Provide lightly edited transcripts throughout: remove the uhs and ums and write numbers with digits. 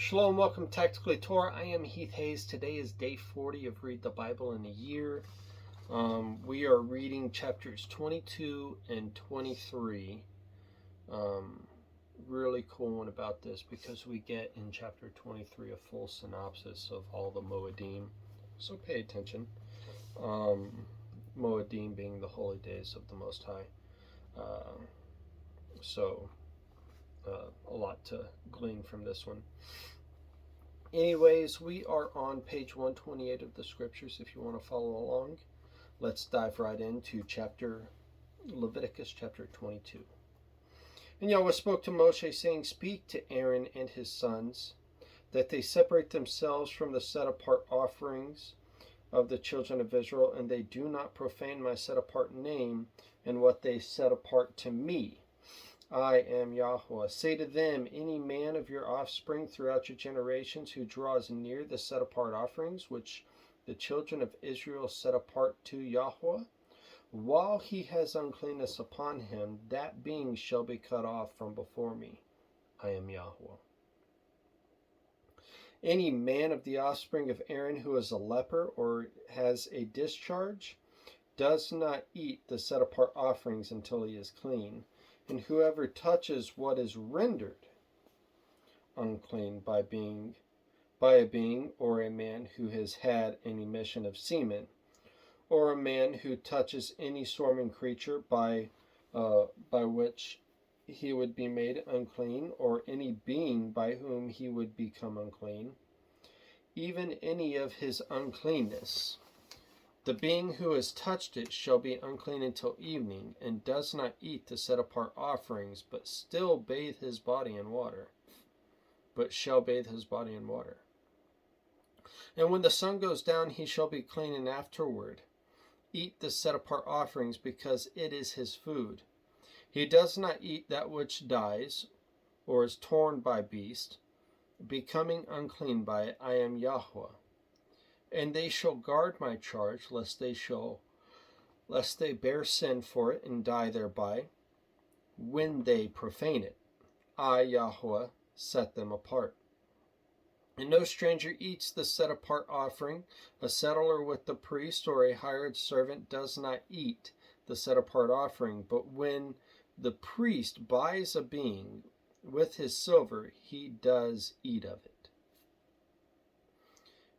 Shalom, welcome to Tactically Torah. I am Heath Hayes. Today is day 40 of Read the Bible in a Year. We are reading chapters 22 and 23. Really cool one about this because we get in chapter 23 a full synopsis of all the Moedim. So pay attention. Moedim being the holy days of the Most High. A lot to glean from this one. Anyways, we are on page 128 of the scriptures if you want to follow along. Let's dive right into Leviticus chapter 22. And Yahweh spoke to Moshe, saying, Speak to Aaron and his sons, that they separate themselves from the set-apart offerings of the children of Israel, and they do not profane my set-apart name and what they set apart to me. I am Yahweh. Say to them, any man of your offspring throughout your generations who draws near the set-apart offerings, which the children of Israel set apart to Yahweh, while he has uncleanness upon him, that being shall be cut off from before me. I am Yahweh. Any man of the offspring of Aaron who is a leper or has a discharge does not eat the set-apart offerings until he is clean. And whoever touches what is rendered unclean by a being or a man who has had an emission of semen, or a man who touches any swarming creature by which he would be made unclean, or any being by whom he would become unclean, even any of his uncleanness, the being who has touched it shall be unclean until evening, and does not eat the set-apart offerings, but shall bathe his body in water. And when the sun goes down, he shall be clean, and afterward eat the set-apart offerings, because it is his food. He does not eat that which dies, or is torn by beast, becoming unclean by it. I am Yahweh. And they shall guard my charge, lest they bear sin for it and die thereby, when they profane it. I, Yahweh, set them apart. And no stranger eats the set-apart offering. A settler with the priest or a hired servant does not eat the set-apart offering. But when the priest buys a being with his silver, he does eat of it.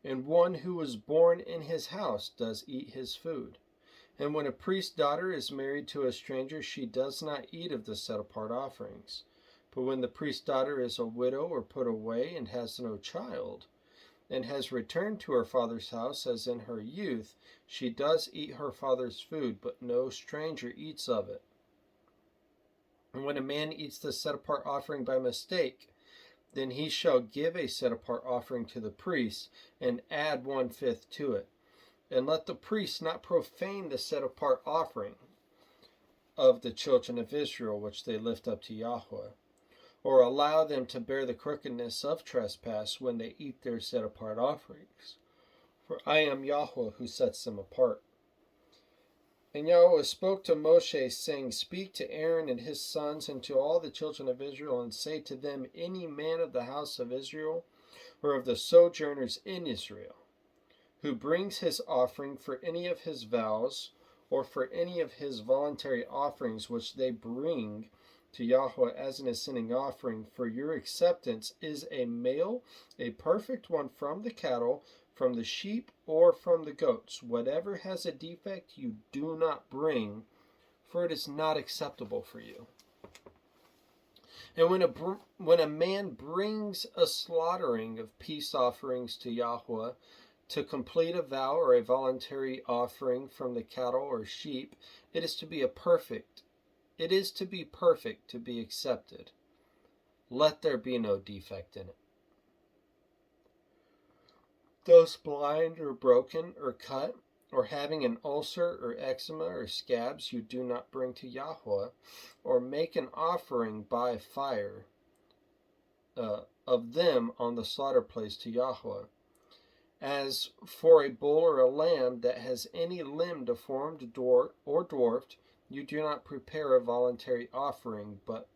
And one who was born in his house does eat his food. And when a priest's daughter is married to a stranger, she does not eat of the set-apart offerings. But when the priest's daughter is a widow or put away and has no child, and has returned to her father's house as in her youth, she does eat her father's food, but no stranger eats of it. And when a man eats the set-apart offering by mistake, then he shall give a set-apart offering to the priest, and add 1/5 to it. And let the priest not profane the set-apart offering of the children of Israel, which they lift up to Yahweh, or allow them to bear the crookedness of trespass when they eat their set-apart offerings. For I am Yahweh who sets them apart. And Yahweh spoke to Moshe, saying, Speak to Aaron and his sons and to all the children of Israel, and say to them, any man of the house of Israel, or of the sojourners in Israel, who brings his offering for any of his vows, or for any of his voluntary offerings which they bring to Yahweh as an ascending offering, for your acceptance is a male, a perfect one from the cattle, from the sheep, or from the goats. Whatever has a defect you do not bring, for it is not acceptable for you. And when a man brings a slaughtering of peace offerings to Yahweh, to complete a vow or a voluntary offering from the cattle or sheep, it is to be perfect to be accepted. Let there be no defect in it. Those blind or broken or cut, or having an ulcer or eczema or scabs, you do not bring to Yahweh, or make an offering by fire of them on the slaughter place to Yahweh. As for a bull or a lamb that has any limb deformed or dwarfed, you do not prepare a voluntary offering, but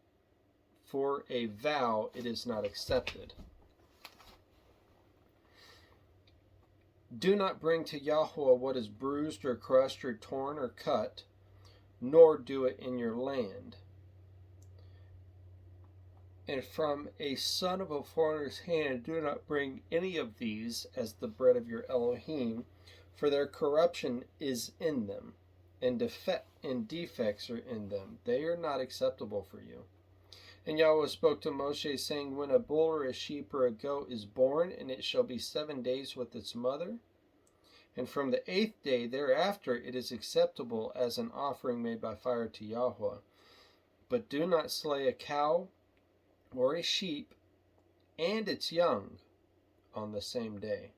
for a vow it is not accepted. Do not bring to Yahweh what is bruised or crushed or torn or cut, nor do it in your land. And from a son of a foreigner's hand do not bring any of these as the bread of your Elohim, for their corruption is in them, and defects are in them. They are not acceptable for you. And Yahweh spoke to Moshe, saying, When a bull or a sheep or a goat is born, and it shall be 7 days with its mother, and from the 8th day thereafter it is acceptable as an offering made by fire to Yahweh. But do not slay a cow or a sheep and its young on the same day.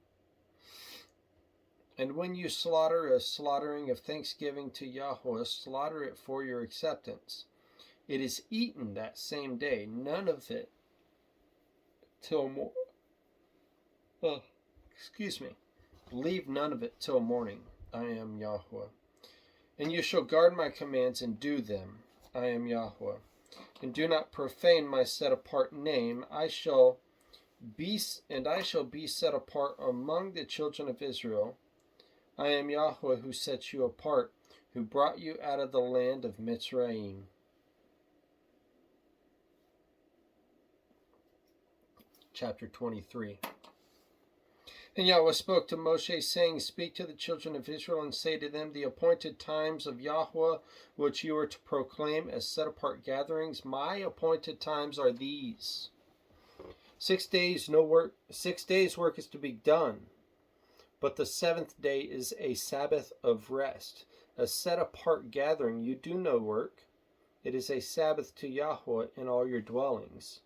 And when you slaughter a slaughtering of thanksgiving to Yahweh, slaughter it for your acceptance. It is eaten that same day, none of it till Leave none of it till morning. I am Yahweh. And you shall guard my commands and do them. I am Yahweh. And do not profane my set apart name. I shall be set apart among the children of Israel. I am Yahweh who sets you apart, who brought you out of the land of Mitzrayim. Chapter 23. And Yahweh spoke to Moshe, saying, Speak to the children of Israel, and say to them, The appointed times of Yahweh, which you are to proclaim as set-apart gatherings, my appointed times are these. 6 days work is to be done, but the 7th day is a Sabbath of rest. A set-apart gathering, you do no work. It is a Sabbath to Yahweh in all your dwellings.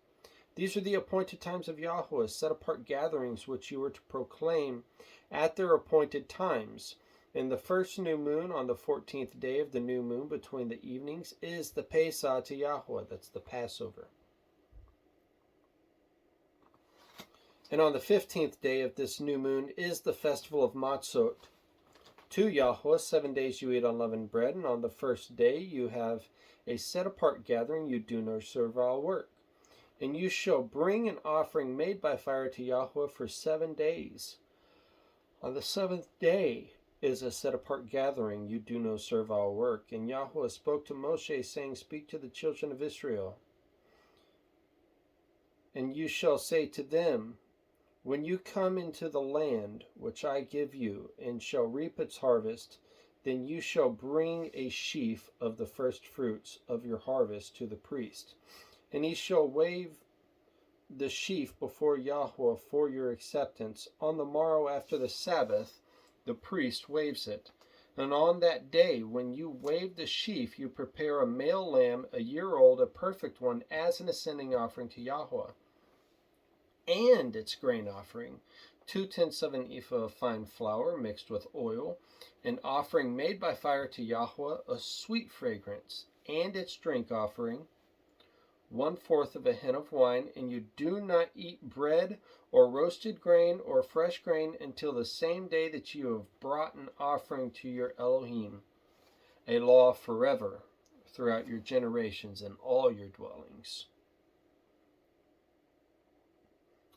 These are the appointed times of Yahweh, set-apart gatherings which you are to proclaim at their appointed times. In the first new moon, on the 14th day of the new moon between the evenings, is the Pesach to Yahweh. That's the Passover. And on the 15th day of this new moon is the festival of Matzot to Yahweh. 7 days you eat unleavened bread, and on the first day you have a set-apart gathering. You do no servile work. And you shall bring an offering made by fire to Yahweh for 7 days. On the 7th day is a set-apart gathering. You do no servile work. And Yahweh spoke to Moshe, saying, Speak to the children of Israel. And you shall say to them, When you come into the land which I give you, and shall reap its harvest, then you shall bring a sheaf of the first fruits of your harvest to the priest. And he shall wave the sheaf before Yahweh for your acceptance. On the morrow after the Sabbath, the priest waves it. And on that day, when you wave the sheaf, you prepare a male lamb, a year old, a perfect one, as an ascending offering to Yahweh. And its grain offering, 2/10 of an ephah of fine flour mixed with oil, an offering made by fire to Yahweh, a sweet fragrance, and its drink offering, 1/4 of a hin of wine. And you do not eat bread or roasted grain or fresh grain until the same day that you have brought an offering to your Elohim, a law forever throughout your generations in all your dwellings.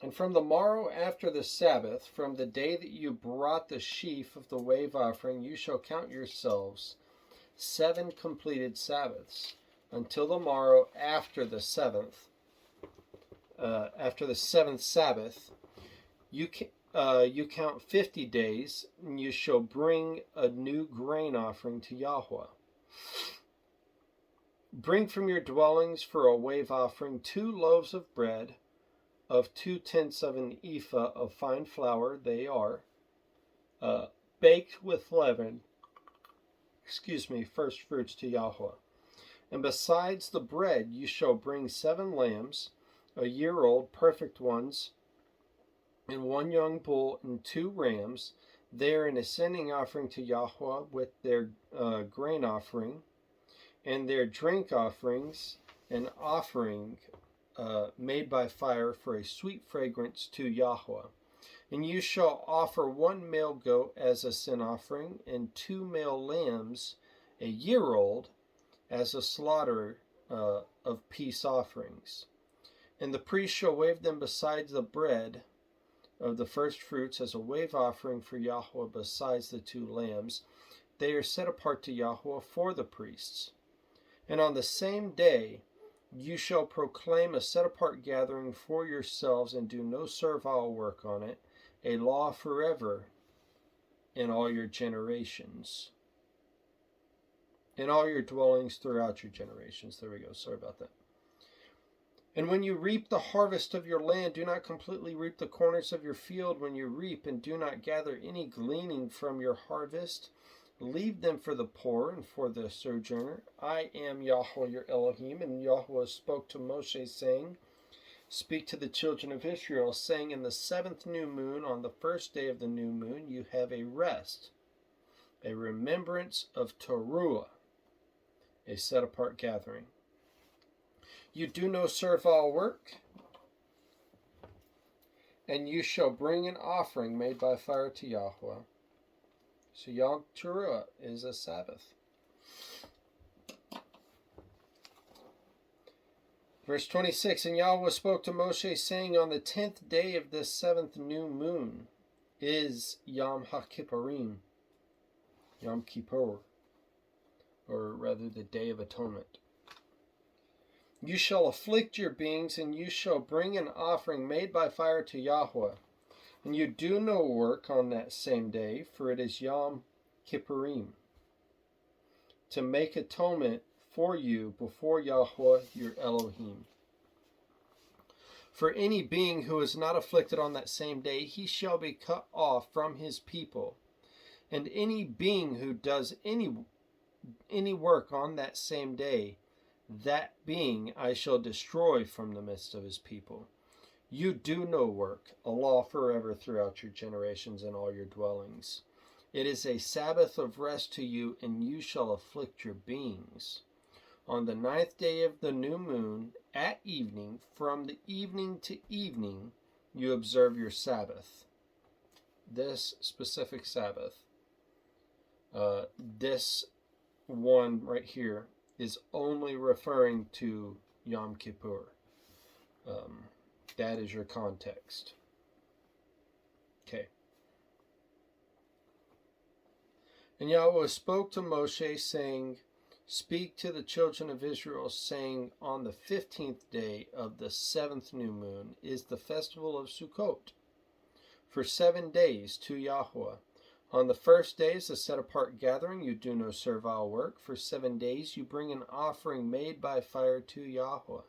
And from the morrow after the Sabbath, from the day that you brought the sheaf of the wave offering, you shall count yourselves 7 completed Sabbaths, until the morrow after the 7th. After the 7th Sabbath, you count 50 days, and you shall bring a new grain offering to Yahweh. Bring from your dwellings for a wave offering 2 loaves of bread, of 2/10 of an ephah of fine flour. They are baked with leaven. First fruits to Yahweh. And besides the bread, you shall bring 7 lambs, a year old, perfect ones, and 1 young bull and 2 rams. They are an ascending offering to Yahweh with their grain offering and their drink offerings, an offering made by fire for a sweet fragrance to Yahweh. And you shall offer 1 male goat as a sin offering, and 2 male lambs, a year old, as a slaughter of peace offerings. And the priest shall wave them beside the bread of the first fruits as a wave offering for Yahweh besides the 2 lambs. They are set apart to Yahweh for the priests. And on the same day you shall proclaim a set-apart gathering for yourselves and do no servile work on it, a law forever in all your generations. In all your dwellings throughout your generations. There we go. Sorry about that. And when you reap the harvest of your land, do not completely reap the corners of your field when you reap, and do not gather any gleaning from your harvest. Leave them for the poor and for the sojourner. I am Yahweh your Elohim. And Yahweh spoke to Moshe, saying, Speak to the children of Israel, saying, In the 7th new moon, on the first day of the new moon, you have a rest, a remembrance of Teruah, a set-apart gathering. You do no servile work, and you shall bring an offering made by fire to Yahweh. So Yom Teruah is a Sabbath. Verse 26, And Yahweh spoke to Moshe, saying, On the 10th day of this 7th new moon is Yom HaKippurim, Yom Kippur, or rather the Day of Atonement. You shall afflict your beings, and you shall bring an offering made by fire to Yahweh. And you do no work on that same day, for it is Yom Kippurim, to make atonement for you before Yahweh your Elohim. For any being who is not afflicted on that same day, he shall be cut off from his people. And any being who does any work on that same day, that being I shall destroy from the midst of his people. You do no work, a law forever throughout your generations and all your dwellings. It is a Sabbath of rest to you, and you shall afflict your beings. On the 9th day of the new moon, at evening, from the evening to evening, you observe your Sabbath. This specific Sabbath, this one right here, is only referring to Yom Kippur. That is your context. Okay. And Yahweh spoke to Moshe, saying, Speak to the children of Israel, saying, On the 15th day of the 7th new moon is the festival of Sukkot, for 7 days to Yahweh. On the first day is a set-apart gathering. You do no servile work. For 7 days you bring an offering made by fire to Yahweh.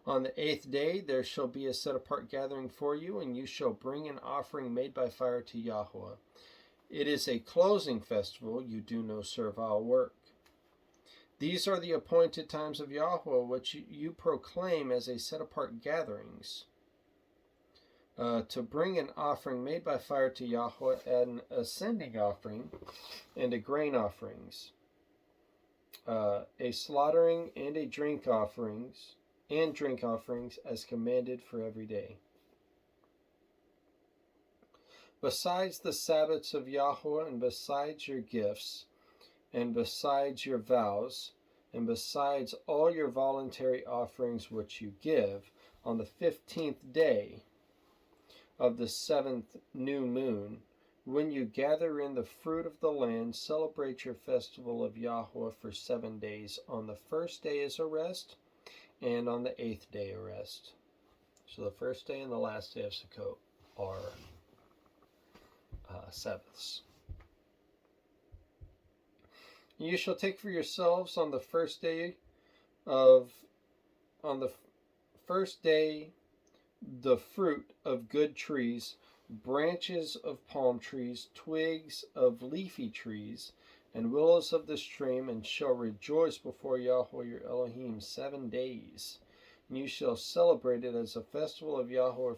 On the 8th day there shall be a set-apart gathering for you, and you shall bring an offering made by fire to Yahweh. It is a closing festival. You do no servile work. These are the appointed times of Yahweh, which you proclaim as a set-apart gatherings. To bring an offering made by fire to Yahweh, an ascending offering, and a grain offerings, a slaughtering and a drink offerings, as commanded for every day. Besides the Sabbaths of Yahweh, and besides your gifts, and besides your vows, and besides all your voluntary offerings which you give, on the 15th day of the 7th new moon, when you gather in the fruit of the land, celebrate your festival of Yahweh for 7 days. On the first day is a rest, and on the 8th day a rest. So the first day and the last day of Sukkot are Sabbaths. You shall take for yourselves on the first day the fruit of good trees, branches of palm trees, twigs of leafy trees, and willows of the stream, and shall rejoice before Yahweh your Elohim 7 days. And you shall celebrate it as a festival of Yahweh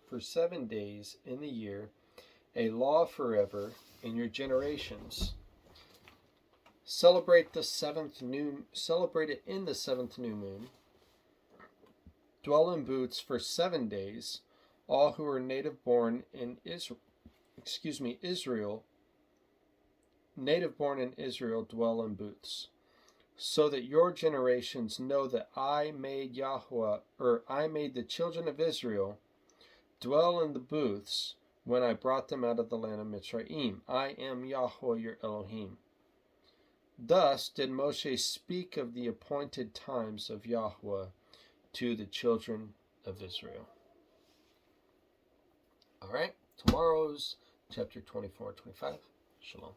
for 7 days in the year, a law forever in your generations. Celebrate it in the 7th new moon. Dwell in booths for 7 days. All who are native born in Israel, dwell in booths, so that your generations know that I made the children of Israel dwell in the booths when I brought them out of the land of Mitzrayim. I am Yahweh your Elohim. Thus did Moshe speak of the appointed times of Yahweh to the children of Israel. All right, tomorrow's chapter 24 and 25. Shalom.